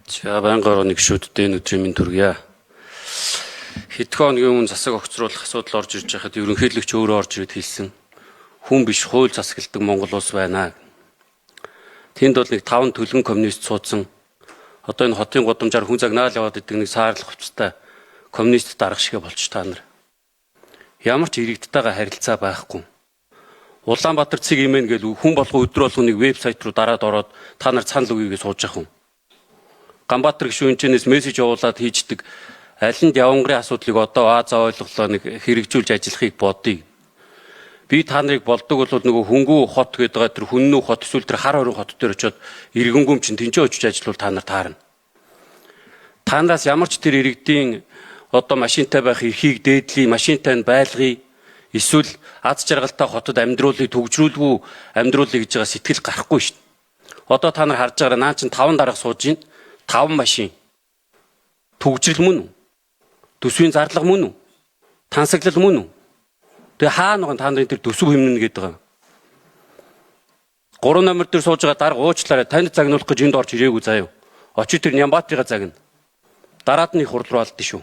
За байнгын гишүүдтэй өдрийн минь төргийа. Хэдхэн хоногийн өмнө засаг огцруулах асуудал орж ирж байхад ерөнхийлөгч өөрөө орж ирээд хэлсэн. Хүн биш хууль засагладаг Монгол улс байна. Тэнд бол нэг 5 төлгөн коммунист суудсан. Одоо энэ хотын гудамжаар хүн загнаал яваад идэг нэг саарлах хувцастай коммунист дарга шиг болж та нар. Ямар ч иргэдтэйгээ харилцаа байхгүй. Улаанбаатар цэг имэн гэл хүн болгоо өдрө болгоныг вебсайт руу дараад ороод та нар санал өгье гэж сууж явах юм. Ганбаатар гишүүнчнээс мессеж явуулаад хийждэг алинд явангарын асуудлыг одоо Азаа ойлголоо нэг хэрэгжүүлж ажиллахыг бодъё. Би та нарыг болдог бол нөгөө хөнгүү хот гэдэг байгаа тэр хүннүү хот эсвэл тэр хар хорин хот дээр очиод иргэнгүм чинь тэнцээ очиж ажиллавал та нар таарна. Та нараас ямар ч тэр иргэдийн одоо машинтай байх эрхийг дээдлий, машинтай нь байлгая, эсвэл аз жаргалтай хотод амьдруулыг төгжрүүлгүй амьдруулъя гэж байгаа сэтгэл гарахгүй шүү дээ. Одоо та нар харж байгаа наа чин 5 дарга сууж байна. 5 машин. Төгжрөл мөн үү? Төсвийн зарлага мөн үү? Тансаглал мөн үү? Тэгээ хаана байгаа та нарын тэр төсөв хэмнэнэ гэдэг байгаа. 3 номер дээр сууж байгаа дарга уучлаарай танд загнуулах гэж энд орж ирээгүй заяа. Очиж тэр Нямбаатарыга загна. Дараад нь их хурд руу алдсан шүү.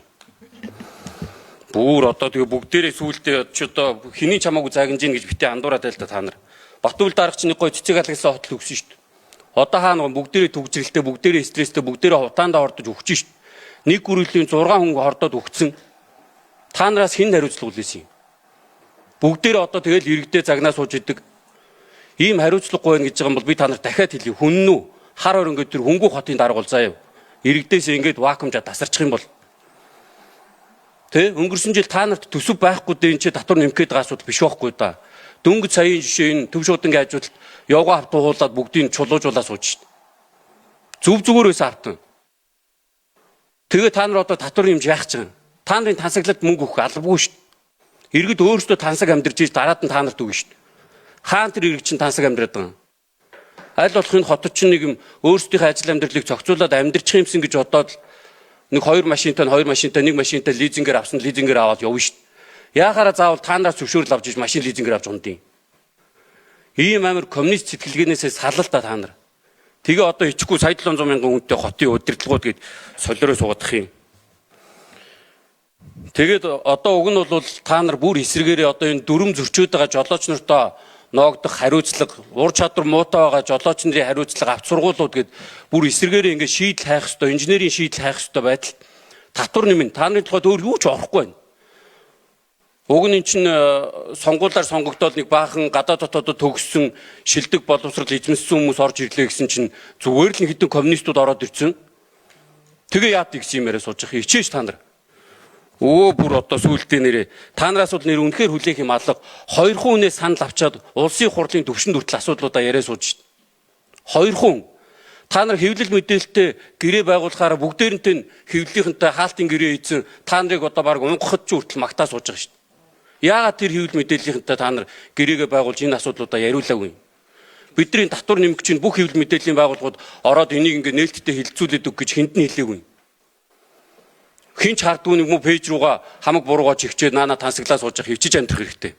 Бүр одоо тэгээ бүгдээрээ сүултээ ч одоо хэний чамаагүй загнаж ийн гэж битээ андуураад байл та нар. Батүл дарга чинь гой цэцэг алгасан хотл өгсөн шүү дээ. Одоо хаана бүгдээрээ төгжрэлтэй, бүгдээрээ стресстэй, бүгдээрээ хутаандаа ордож өгч шít. Нэг гүрүүлийн 6 хүн хордоод өгцөн. Та нараас хэн хариуцлага үлээсэн юм? Бүгдээрээ одоо тэгэл иргэдээ загнаа сууж идэг. Ийм хариуцлагагүй байх гэж байгаа юм бол би та нарт дахиад хэлье. Хүннүү хар орон гэдэг тэр хөнгүү хотын дарга бол заяа. Иргэдээс ингэж вакуумжаа тасарчих юм бол өнгөрсөн жил та нарт төсөв байхгүй дээ энэ ч татвар нэмэх гээд байгаа асуудал биш байхгүй да. Дөнгөж саяын жишээ энэ төв шуудангийн ажилтнууд явгаа автуулаад бүгдийг чулуужуулаа сууж шít. Зүв зүгээр байсан автан. Тэгээ та нар одоо татвар нэмж яах гэж байгаа. Та нарын тансаглалт мөнгө өгөх албагүй шít. Иргэд өөрсдөө тансаг амьдарч ийж дараад нь та нарт өгнө шít. Хаан тэр иргэд чинь тансаг амьдраад байгаа. Аль болох энэ хотод чинь нэг юм өөрсдийнхөө ажил амьдралыг зохицуулаад амьдрчих юмсан гэж бодоод нэг 2 машинтай, 1 машинтай лизингээр авсан лизингээр аваад явна шít. Яахаараа заавал та нараас зөвшөөрөл авч иж машин лизингээр авч ундیں۔ Ийм амар коммунист сэтгэлгээнээсээ салалтаа та нар. Тэгээ одоо ичихгүй сая 700 мянган хүнтэй хотын удирдлагууд гээд солиороо суугадах юм. Тэгээд одоо уг нь бол та нар бүр эсрэгээрээ одоо энэ дүрм зөрчөөд байгаа жолооч нартаа ноогдох хариуцлага, ур чадвар муутай байгаа жолооч нарын хариуцлага авч сургуулиуд гээд бүр эсрэгээрээ ингээд шийдэл хайх ёстой, инженерийн шийдэл хайх ёстой байдал татвар нэмэн та нарын тухайд өөр юу ч орохгүй байна. Уг нь чинь сонгуулиар сонгогдоод нэг баахан гадаад дотоодод төгссөн шилдэг боловсрал эзэмссэн хүмүүс орж ирлээ гэсэн чинь зүгээр л хэдэн коммунистууд ороод ирсэн. Тэгээ яад гэсэн юм яриа сууж их ичээж та нар. Бүр одоо сүултээ нэрээ та нараас бол нэр үнэхээр хүлээх юм алга 2 хүнээс санал авчаад улсын хурлын төвшөнд хүртэл асуудлуудаа яриа сууж шít. 2 хүн та нар хэвлэл мэдээлэлтэй гэрээ байгуулахаараа бүгдээрнтэй хэвлэлийнхэнтэй хаалтын гэрээ хийсэн та нарыг одоо баг унгахад ч хүртэл магтаа сууж байгаа шít. Яагаад тэр хэвлэл мэдээллийнхэнтэй та нар гэрээгээ байгуулж энэ асуудлуудаа яриулаагүй юм? Бидний татвар нэмэх чинь бүх хэвлэл мэдээллийн байгууллагууд ороод энийг ингээд нээлттэй хилцүүлээд өг гэж хэнд нь хэлээгүй юм. Хин ч хардгүй нэг мө пэйж руугаа хамаг буруугаа чигчээд наана тансаглаа сууж явах хөвчиж амьдрах хэрэгтэй.